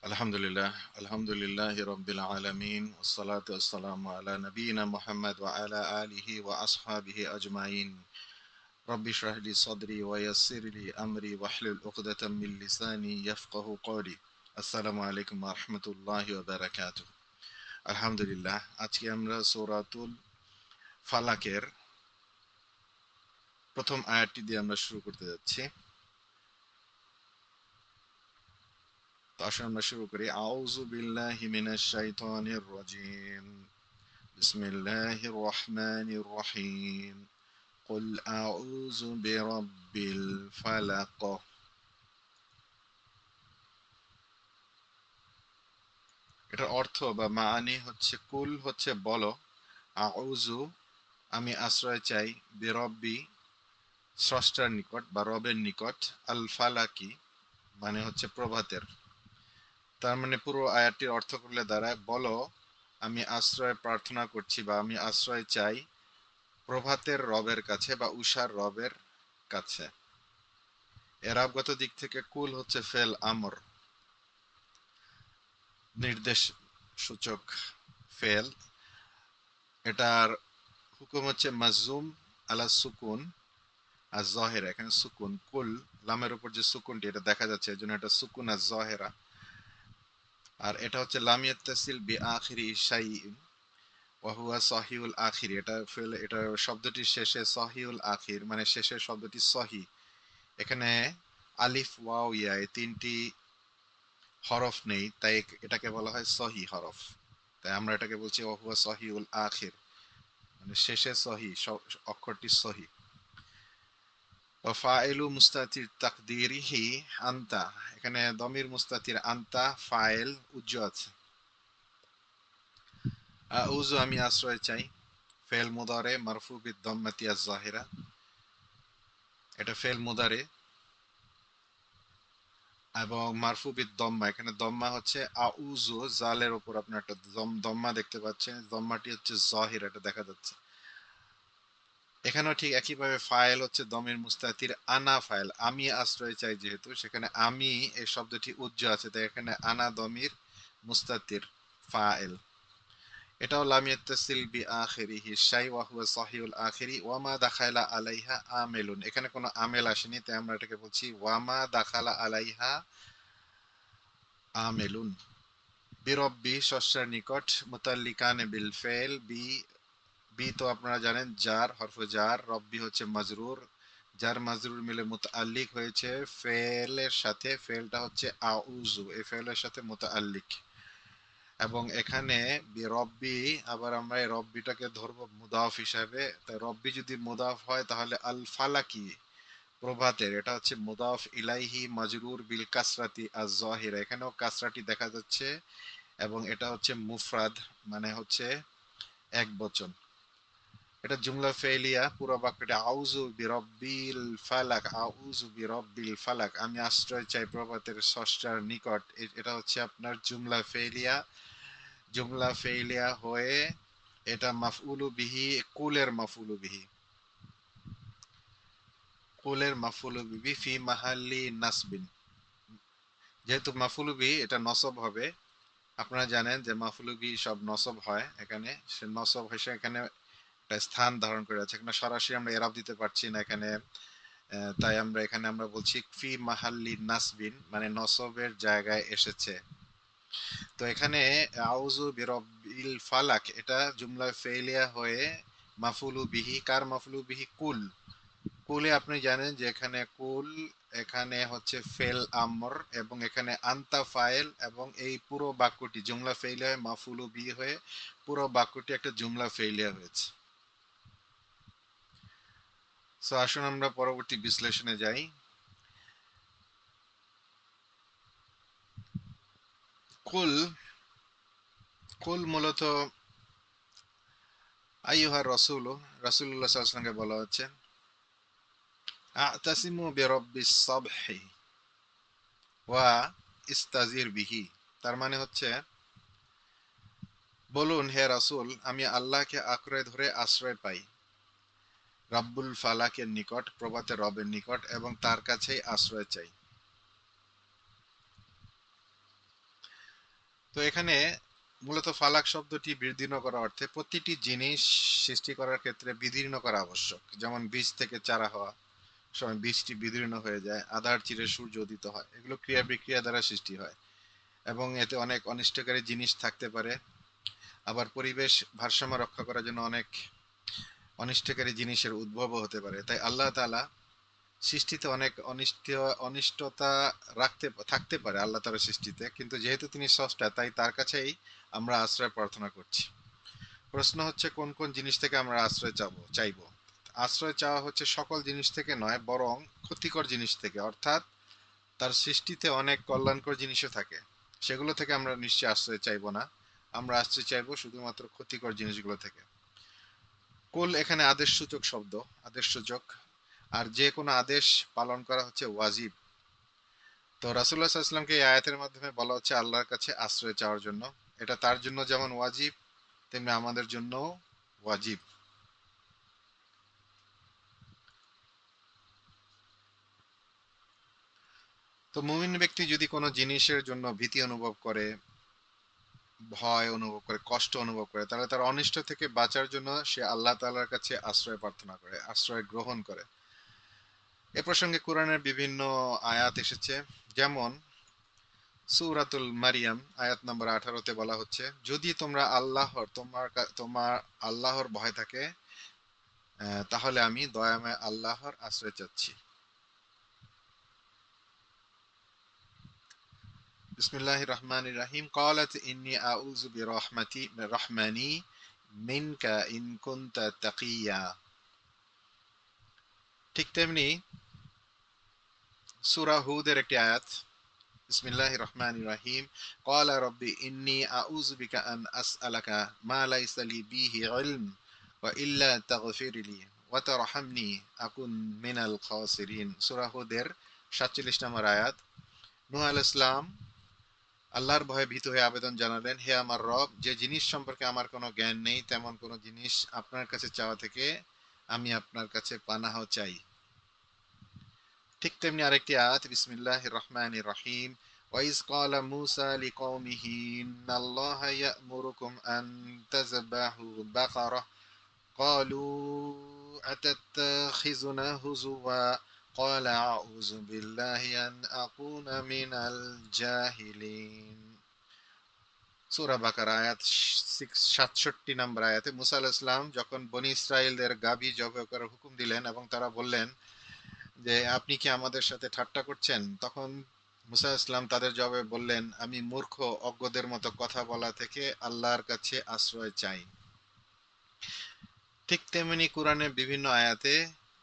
আলহামদুলিল্লাহ আলহামদুলিল্লাহি রাব্বিল আলামিন ওয়াসসালাতু ওয়াসসালামু আলা নাবিয়িনা মুহাম্মদ ওয়া আলা আলিহি ওয়া আসহাবিহি আজমাইন রব্বি ইশরাহ লি সাদরি ওয়া ইয়াসসির লি আমরি ওয়াহলুল উকদাতাম মিন লিসানি ইয়াফকাহু কওলি। আসসালামু আলাইকুম ওয়া রাহমাতুল্লাহি ওয়া বারাকাতুহু। আলহামদুলিল্লাহ, আজকে আমরা সূরাতুল ফালাকের প্রথম আয়াতটি দিয়ে আমরা শুরু করতে যাচ্ছি। তো আসলে আমরা শুরু করি। আউযু বিল্লাহি মিনাশ শাইতানির রাজীম। بسم الله الرحمن الرحيم قل أعوذ برب الفلق। এটার অর্থ বা মানি হচ্ছে কুল হচ্ছে বলো, আউযু আমি আশ্রয় চাই, বিরব্বি স্রষ্টার নিকট বা রবের নিকট, আল ফালাকি মানে হচ্ছে প্রভাতের। তার মানে পুরো আয়াতটির অর্থ করলে দাঁড়ায় বলো আমি আশ্রয় প্রার্থনা করছি বা আমি আশ্রয় চাই প্রভাতের রবের কাছে বা উষার রবের কাছে। এরাবগত দিক থেকে কুল হচ্ছে ফেল আমর, নির্দেশ সূচক ফেল। এটার হুকুম হচ্ছে মাজুম আলা সুকুন আর জহেরা। এখানে সুকুন কুল লামের উপর যে সুকুনটি এটা দেখা যাচ্ছে, এই জন্য এটা সুকুন আর জহেরা। আর এটা হচ্ছে লাম ইয়াত্তাসিল বি আখিরি শাইইন ওয়া হুয়া সহিউল আখির। এটা ফেল, এটা শব্দটির শেষে সহিউল আখির মানে শেষের শব্দটি সহি। এখানে আলিফ ওয়াও ইয়া এই তিনটি হরফ নেই, তাই এটাকে বলা হয় সহি হরফ। তাই আমরা এটাকে বলছি ওহুয়া সহিউল আখির, মানে শেষে সহি, অক্ষরটি সহি। ফাইলু মুস্তাতির তাকদিরিহি আনতা, এখানে দমির মুস্তাতির আনতা ফাইল উজ্জ আছে। আউযু আমি আশ্রয় চাই, ফেল মুদারে মারফু বিদ দম্মাতি আজ জাহিরা। এটা ফেল মুদারে এবং মারফু বিদ দম্মা। এখানে দম্মা হচ্ছে আউযু, জালের উপর আপনার একটা দম্মা দেখতে পাচ্ছেন, দম্মাটি হচ্ছে জাহির, এটা দেখা যাচ্ছে। এখানেও ঠিক একইভাবে ফাইল হচ্ছে দমির মুস্তাতির আনা ফাইল, আমি আশ্রয় চাই, যেহেতু সেখানে আমি এই শব্দটি উজ্জ আছে, তাই এখানে আনা দমির মুস্তাতির ফাইল। এটাও লাম ইয়াত্তাসিল বি আখিরিহি শাই ওয়া হুয়া সহিউল আখিরি ওয়া মা দাখালা আলাইহা আমেলুন। এখানে কোনো আমেল আসেনি, তাই আমরা এটাকে বলছি ওয়া মা দাখালা আলাইহা আমেলুন। বিরব্বি শস্যের নিকট, মুতাল্লিকানে বিল ফেল, বি বি তো আপনারা জানেন জার, হরফে জার, রব্বি হচ্ছে মাজরুর, জার মাজরুর মিলে মুতাআল্লিক হয়েছে ফেলের সাথে। ফেলটা হচ্ছে আউযু, এই ফেলের সাথে মুতাআল্লিক। এবং এখানে রব্বি, আবার আমরা এই রব্বিটাকে ধরবো মুদাফ হিসাবে। তাই রব্বি যদি মুদাফ হয় তাহলে আল ফালাকি প্রভাতের, এটা হচ্ছে মুদাফ ইলাইহি মাজরুর বিল কাসরাতি আজ জাহিরা। এখানেও কাসরাটি দেখা যাচ্ছে এবং এটা হচ্ছে মুফরাদ মানে হচ্ছে এক বচন। এটা জুমলা ফেলিয়া, পুরো বাক্যটা আউযু বিরব্বিল ফালাক, আউযু বিরব্বিল ফালাক আমি আশ্রয় চাই প্রভাতের স্রষ্টার নিকট। এটা হচ্ছে আপনার জুমলা ফেলিয়া। জুমলা ফেলিয়া হয়ে এটা মাফউলু বিহি, কুলের মাফউলু বিহি, কুলের মাফউলু বিহি ফি মাহাল্লি নাসবিন। যেহেতু মাফউলু বিহি এটা নসব হবে, আপনারা জানেন যে মাফউলু বিহি সব নসব হয়, এখানে সে নসব হয়েছে, এখানে একটা স্থান ধারণ করে আছে। এখানে সরাসরি আমরা এরাব দিতে পারছি না এখানে, তাই আমরা এখানে আমরা বলছি ফি মাহাল্লি নাসবিন মানে নসবের জায়গায় এসেছে। তো এখানে আউযু বিরব্বিল ফালাক এটা জুমলা ফেলিয়া হয়ে মাফুলু বিহি, কার মাফুলু বিহি? কুল। কুলে আপনি জানেন যে এখানে কুল, এখানে হচ্ছে ফেল আমর এবং এখানে আনতা ফাইল, এবং এই পুরো বাক্যটি জুমলা ফেলিয়া হয়ে মাফুলু বিহি হয়ে পুরো বাক্যটি একটা জুমলা ফেলিয়া হয়েছে। সো আসুন আমরা পরবর্তী বিশ্লেষণে যাই। কুল, কুল মূলত আইয়ুহার রাসূল, রাসূলুল্লাহ সাল্লাল্লাহু আলাইহি ওয়াসাল্লামকে বলা হচ্ছে আ'তাসিমু বিরাব্বিস সাবহি ওয়া ইস্তাজির বিহি। তার মানে হচ্ছে বলুন হে রাসূল আমি আল্লাহকে আঁকড়ে ধরে আশ্রয় পাই রাব্বুল ফালাকের নিকট, প্রভাতের রবের নিকট, এবং তার কাছেই আশ্রয় চাই। তো এখানে মূলত ফালাক শব্দটি বিদীর্ণ করা অর্থে প্রতিটি জিনিস সৃষ্টি করার ক্ষেত্রে বিদীর্ণ করা আবশ্যক। যেমন বীজ থেকে চারা হওয়া, সময় বীজটি বিদীর্ণ হয়ে যায়, আধার চিরে সূর্য উদিত হয়, এগুলো ক্রিয়া বিক্রিয়া দ্বারা সৃষ্টি হয় এবং এতে অনেক অনিষ্টকারী জিনিস থাকতে পারে। আবার পরিবেশ ভারসাম্য রক্ষা করার জন্য অনেক অনিষ্টকারী জিনিসের উদ্ভবও হতে পারে। তাই আল্লাহ তাআলা সৃষ্টিতে অনেক অনিষ্টতা থাকতে পারে আল্লাহ তাআলার সৃষ্টিতে, কিন্তু যেহেতু তিনি স্রষ্টা তাই তার কাছেই আমরা আশ্রয় প্রার্থনা করছি। প্রশ্ন হচ্ছে কোন কোন জিনিস থেকে আমরা আশ্রয় চাইবো। আশ্রয় চাওয়া হচ্ছে সকল জিনিস থেকে নয়, বরং ক্ষতিকর জিনিস থেকে, অর্থাৎ তার সৃষ্টিতে অনেক কল্যাণকর জিনিসও থাকে, সেগুলো থেকে আমরা নিশ্চয়ই আশ্রয় চাইবো না। আমরা আশ্রয় চাইবো শুধুমাত্র ক্ষতিকর জিনিসগুলো থেকে। কুল এখানে আদেশসূচক শব্দ, আদেশসূচক। আর যে কোনো আদেশ পালন করা হচ্ছে ওয়াজিব। তো রাসূলুল্লাহ সাল্লাল্লাহু আলাইহি ওয়াসাল্লামকে এই আয়াতের মাধ্যমে বলা হচ্ছে আল্লাহর কাছে আশ্রয় চাওয়ার জন্য। এটা তার জন্য যেমন ওয়াজিব, তেমনি আমাদের জন্য ওয়াজিব। তো মুমিন ব্যক্তি যদি কোনো জিনিসের জন্য ভীতি অনুভব করে, ভয় অনুভব করে, কষ্ট অনুভব করে, তাহলে তার অনিষ্ট থেকে বাঁচার জন্য সে আল্লাহ তাআলার কাছে আশ্রয় প্রার্থনা করে, আশ্রয় গ্রহণ করে। এ প্রসঙ্গে কোরআনের বিভিন্ন আয়াত এসেছে। যেমন সূরাতুল মারিয়াম আয়াত নম্বর 18-তে বলা হচ্ছে, যদি তোমরা তোমার আল্লাহর ভয় থাকে, তাহলে আমি দয়াময় আল্লাহর আশ্রয় চাচ্ছি। বিসমিল্লাহির রহমানির রহিম। ক্বালাত ইন্নী আউযু বিরহমানি মিনকা ইন কুনতা তাকিয়্যা। ঠিক তেমনি সূরা হুদের একটি আয়াত, বিসমিল্লাহির রহমানির রহিম। ক্বালা রাব্বি ইন্নী আউযু বিকা আন আসআলাকা মা লাইসা লি বিহি ইলম ওয়া ইল্লা তাগফিরলি ওয়া তারহামনি আকুন মিনাল খাসিরিন। সূরা হুদের 47 নম্বর আয়াত। নূহ আলাইহিস সালাম আল্লাহর ভয়ে ভীত হয়ে আবেদন জানালেন, হে আমার রব, যে জিনিস সম্পর্কে আমার কোনো জ্ঞান নেই তেমন কোনো জিনিস আপনার কাছে চাওয়া থেকে আমি আপনার কাছে পানাহ চাই। ঠিক তেমনি আরেকটি আয়াত, বিসমিল্লাহির রহমানির রহিম। ওয়াইজ ক্বালা মূসা লিকওমিহি ইন্নাল্লাহা ইয়া'মুরুকুম আন তাযবাহু বাকারাহ ক্বালু আতাত্তাখিযুনা হুজুওয়া ক্বালা আউযু বিল্লাহি আন আকুনা মিনাল জাহিলিন। সূরা বাকারা আয়াত 67 নম্বর আয়াতে মুসা আলাইহিস সালাম যখন বনী ইসরাইলদের গাভী জবাই করার হুকুম দিলেন এবং তারা বললেন যে আপনি কি আমাদের সাথে ঠাট্টা করছেন, তখন মুসা ইসলাম তাদের জবাবে বললেন, আমি মূর্খ অজ্ঞদের মতো কথা বলা থেকে আল্লাহর কাছে আশ্রয় চাই। ঠিক তেমনি কোরআনের বিভিন্ন আয়াতে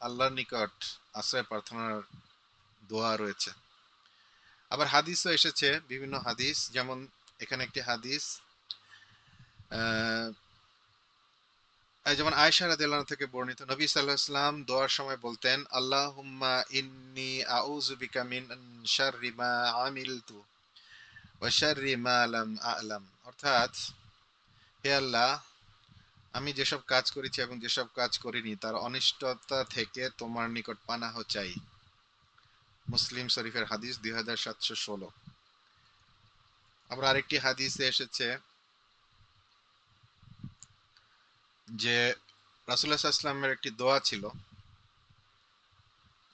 আল্লাহর নিকট আশ্রয় প্রার্থনার দোয়া রয়েছে। আবার হাদিসও এসেছে, বিভিন্ন হাদিস, যেমন এখানে একটি হাদিস, আহ যেমন আয়েশা রাদিয়াল্লাহু আনহা থেকে বর্ণিত, নবী সাল্লাল্লাহু আলাইহি ওয়াসাল্লাম দোয়ার সময় বলতেন, আল্লাহুম্মা ইন্নী আউযু বিকা মিন শাররি মা আমিলতু ওয়া শাররি মা লাম আ'লাম। অর্থাৎ, হে আল্লাহ, আমি যেসব কাজ করেছি এবং যেসব কাজ করিনি তার অনিষ্টতা থেকে তোমার নিকট পানাহ চাই। মুসলিম শরীফের হাদিস 2716। আবার আরেকটি হাদিসে এসেছে যে রাসূলুল্লাহ সাল্লাল্লাহু আলাইহি ওয়াসাল্লামের একটি দোয়া ছিল,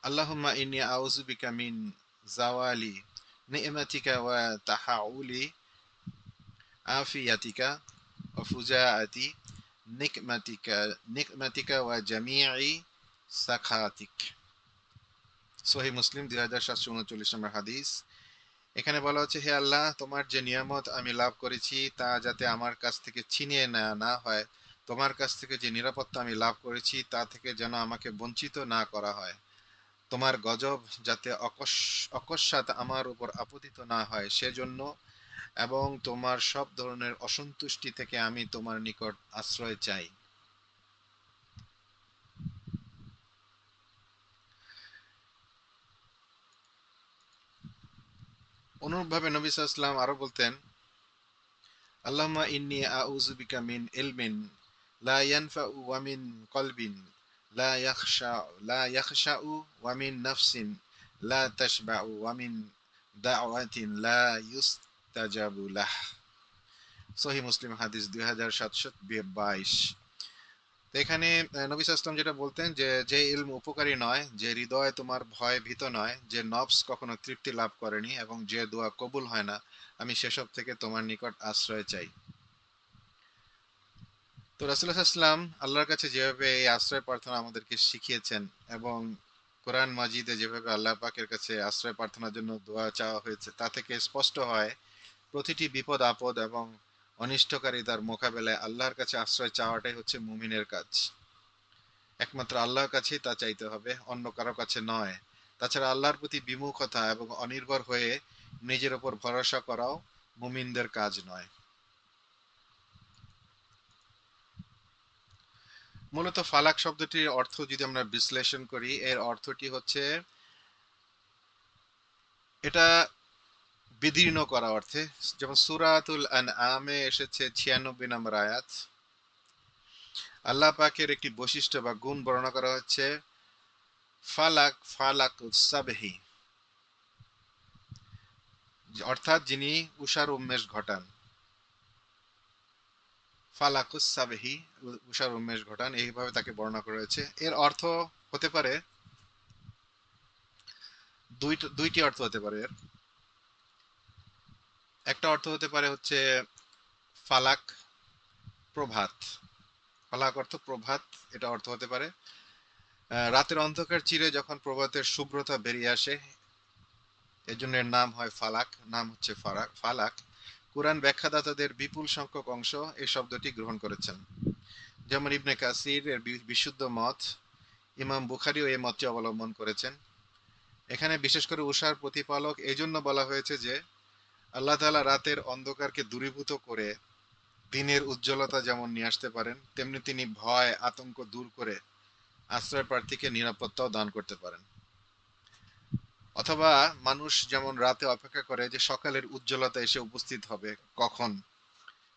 আল্লাহুম্মা ইন্নী আউযু বিকা মিন জাওয়ালি নি'মাতিকা ওয়া তাহাউলি আফিয়াতিকা ওয়া ফুজাআতি নিকমাতিকা ওয়া জামিই সাখাতিক। সহিহ মুসলিম 2739 নম্বর হাদিস। এখানে বলা হচ্ছে, হে আল্লাহ, তোমার যে নিয়ামত আমি লাভ করেছি তা যাতে আমার কাছ থেকে ছিনিয়ে নেওয়া না হয়, তোমার কাছ থেকে যে নিরাপত্তা আমি লাভ করেছি তা থেকে যেন আমাকে বঞ্চিত না করা হয়, তোমার গজব যাতে অকস্মাৎ আমার উপর আপতিত না হয় সেজন্য, এবং তোমার সব ধরনের অসন্তুষ্টি থেকে আমি তোমার নিকট আশ্রয় চাই। অনুরূপভাবে নবী সাল্লাল্লাহু আলাইহি ওয়াসাল্লাম আরো বলতেন, আল্লাহুম্মা ইন্নী আউযু বিকা মিন ইলমিন লা ইয়ানফাউ ওয়া মিন কলবিন লা ইয়াখশাউ ওয়া মিন নাফসিন লা তাশবাউ ওয়া মিন দাওয়াতিন লা ইউস্তাজাবু লাহ। সহি মুসলিম হাদিস 2722। তো এখানে নবী সাল্লাল্লাহু আলাইহি ওয়াসাল্লাম যেটা বলতেন যে যে ইলম উপকারী নয়, যে হৃদয় তোমার ভয় ভীত নয়, যে নফস কখনো তৃপ্তি লাভ করেনি এবং যে দোয়া কবুল হয় না, আমি সেসব থেকে তোমার নিকট আশ্রয় চাই। তো রাসূলুল্লাহ সাল্লাল্লাহু আলাইহি ওয়াসাল্লাম আল্লাহর কাছে যেভাবে এই আশ্রয় প্রার্থনা আমাদেরকে শিখিয়েছেন এবং কোরআন মাজিদে যেভাবে আল্লাহ পাকের কাছে আশ্রয় প্রার্থনার জন্য দোয়া চাওয়া হয়েছে, তা থেকে স্পষ্ট হয় প্রতিটি বিপদ আপদ এবং অনিষ্টকারিতার মোকাবেলায় আল্লাহর কাছে আশ্রয় চাওয়াটাই হচ্ছে মুমিনের কাজ। একমাত্র আল্লাহর কাছেই তা চাইতে হবে, অন্য কারো কাছে নয়। তাছাড়া আল্লাহর প্রতি বিমুখতা এবং অনির্ভর হয়ে নিজের ওপর ভরসা করাও মুমিনদের কাজ নয়। মূলত ফালাক শব্দটির অর্থ যদি আমরা বিশ্লেষণ করি, এর অর্থটি হচ্ছে এটা বিদীর্ণ করা অর্থে। যেমন সূরাতুল আনআমে এসেছে ৯৬ নম্বর আয়াত। আল্লাহ পাকের একটি বৈশিষ্ট্য বা গুণ বর্ণনা করা হচ্ছে ফালাক ফালাকুস সাবহি, অর্থাৎ যিনি উষার উন্মেষ ঘটান। ফালাকুস সাবহি, উষার উন্মেষ ঘটান, এইভাবে তাকে বর্ণনা করা হয়েছে। এর অর্থ হতে পারে দুইটি অর্থ হতে পারে এর। একটা অর্থ হতে পারে হচ্ছে ফালাক প্রভাত, ফালাক অর্থ প্রভাত, এটা অর্থ হতে পারে। রাতের অন্ধকার চিরে যখন প্রভাতের শুভ্রতা বেরিয়ে আসে, এজন্য এর নাম হয় ফালাক, নাম হচ্ছে ফালাক। কুরআন ব্যাখ্যাদাতাদের বিপুল সংখ্যক অংশ এই শব্দটি গ্রহণ করেছেন। যেমন ইবনে কাসির এর বিশুদ্ধ মত, ইমাম বুখারীও এই মতটি অবলম্বন করেছেন। এখানে বিশেষ করে উষার প্রতিপালক এই জন্য বলা হয়েছে যে আল্লাহ তাআলা রাতের অন্ধকারকে দূরীভূত করে দিনের উজ্জ্বলতা যেমন নিয়ে আসতে পারেন, তেমনি তিনি ভয় আতঙ্ক দূর করে আশ্রয় প্রার্থীকে নিরাপত্তাও দান করতে পারেন। অথবা মানুষ যেমন রাতে অপেক্ষা করে যে সকালের উজ্জ্বলতা এসে উপস্থিত হবে কখন,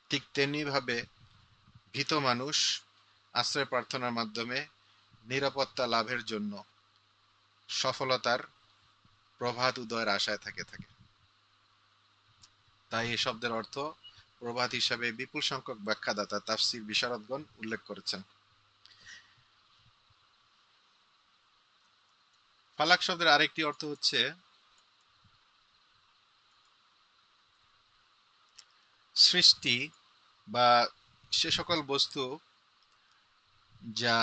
ঠিক তেমনি ভাবে ভীত মানুষ আশ্রয় প্রার্থনার মাধ্যমে নিরাপত্তা লাভের জন্য সফলতার প্রভাত উদয়ের আশায় থাকে। তাই এই শব্দের অর্থ প্রভাত হিসাবে বিপুল সংখ্যক ব্যাখ্যাদাতা তাফসীর বিশারদগণ উল্লেখ করেছেন। ফালাক শব্দের আরেকটি অর্থ হচ্ছে সৃষ্টি বা সে সকল বস্তু যা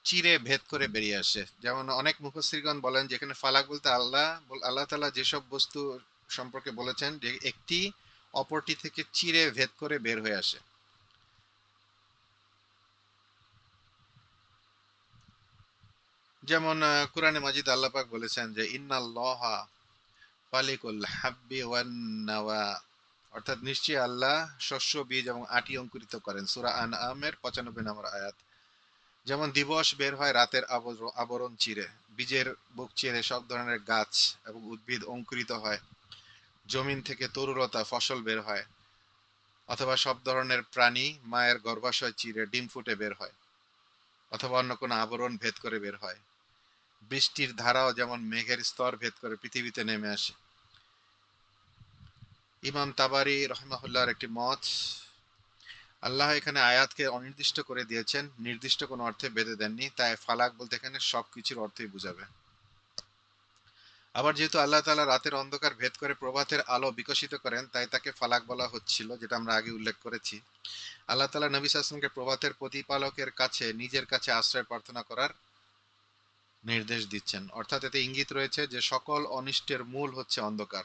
চিরে ভেদ করে বেরিয়ে আসে। যেমন অনেক মুফাসসিরগণ বলেন যেখানে ফালাক বলতে আল্লাহ তাআলা যেসব বস্তু সম্পর্কে বলেছেন যে একটি অপরটি থেকে চিরে ভেদ করে বের হয়ে আসে। যেমন কোরআনে মাজিদ আল্লাহ পাক বলেছেন যে ইন্নাল্লাহা ফালিকুল হাব্বি ওয়ান নাওয়া, অর্থাৎ নিশ্চয়ই আল্লাহ শস্য বীজ এবং আটি অঙ্কুরিত করেন। সূরা আনআমের ৯৫ নম্বর আয়াত। যেমন দিবস বের হয় রাতের আবরণ চিরে, বীজের বুক চিরে সব ধরনের গাছ এবং উদ্ভিদ অঙ্কুরিত হয়, জমিন থেকে তরুলতা ফসল বের হয়, অথবা সব ধরনের প্রাণী মায়ের গর্ভাশয় চিরে ডিম ফুটে বের হয়, অথবা অন্য কোনো আবরণ ভেদ করে বের হয়। বৃষ্টির ধারাও যেমন মেঘের স্তর ভেদ করে পৃথিবীতে নেমে আসে। ইমাম তাবারি রহমাহুল্লাহর একটি মত, আল্লাহ এখানে আয়াতকে অনির্দিষ্ট করে দিয়েছেন, নির্দিষ্ট কোনো অর্থে বেঁধে দেননি, তাই ফালাক বলতে এখানে সবকিছুর অর্থই বুঝাবে। আবার যেহেতু আল্লাহ তাআলা রাতের অন্ধকার ভেদ করে প্রভাতের আলো বিকশিত করেন, তাই তাকে ফালাক বলা হচ্ছিল, যেটা আমরা আগে উল্লেখ করেছি। আল্লাহ তাআলা নবী সাল্লাল্লাহু আলাইহি ওয়াসাল্লামকে প্রভাতের প্রতিপালকের কাছে নিজের কাছে আশ্রয় প্রার্থনা করার নির্দেশ দিচ্ছেন। অর্থাৎ এতে ইঙ্গিত রয়েছে যে সকল অনিষ্টের মূল হচ্ছে অন্ধকার,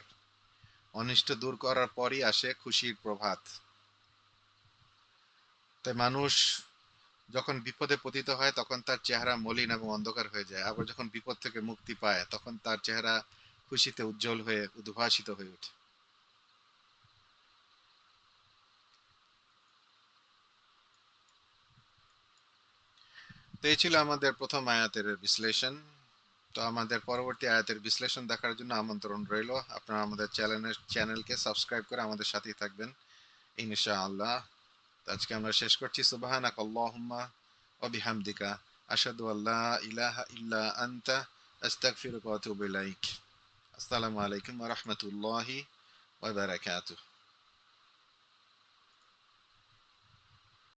অনিষ্ট দূর করার পরই আসে খুশির প্রভাত। তাই মানুষ যখন বিপদে পতিত হয় তখন তার চেহারা মলিন এবং অন্ধকার হয়ে যায়, আবার যখন বিপদ থেকে মুক্তি পায় তখন তার চেহারা খুশিতে উজ্জ্বল হয়ে উদ্ভাসিত হয়ে ওঠে। তো এই ছিল আমাদের প্রথম আয়াতের বিশ্লেষণ। তো আমাদের পরবর্তী আয়াতের বিশ্লেষণ দেখার জন্য আমন্ত্রণ রইল। আপনারা আমাদের চ্যানেলকে সাবস্ক্রাইব করে আমাদের সাথেই থাকবেন ইনশাআল্লাহ। তো আজকে আমরা শেষ করছি। সুবহানাক আল্লাহুম্মা ওয়া বিহামদিকা আশহাদু আল্লা ইলাহা ইল্লা আনতা আস্তাগফিরুকা ওয়া আতুবু ইলাইক। আসসালামু আলাইকুম ওয়া রাহমাতুল্লাহি ওয়া বারাকাতুহু।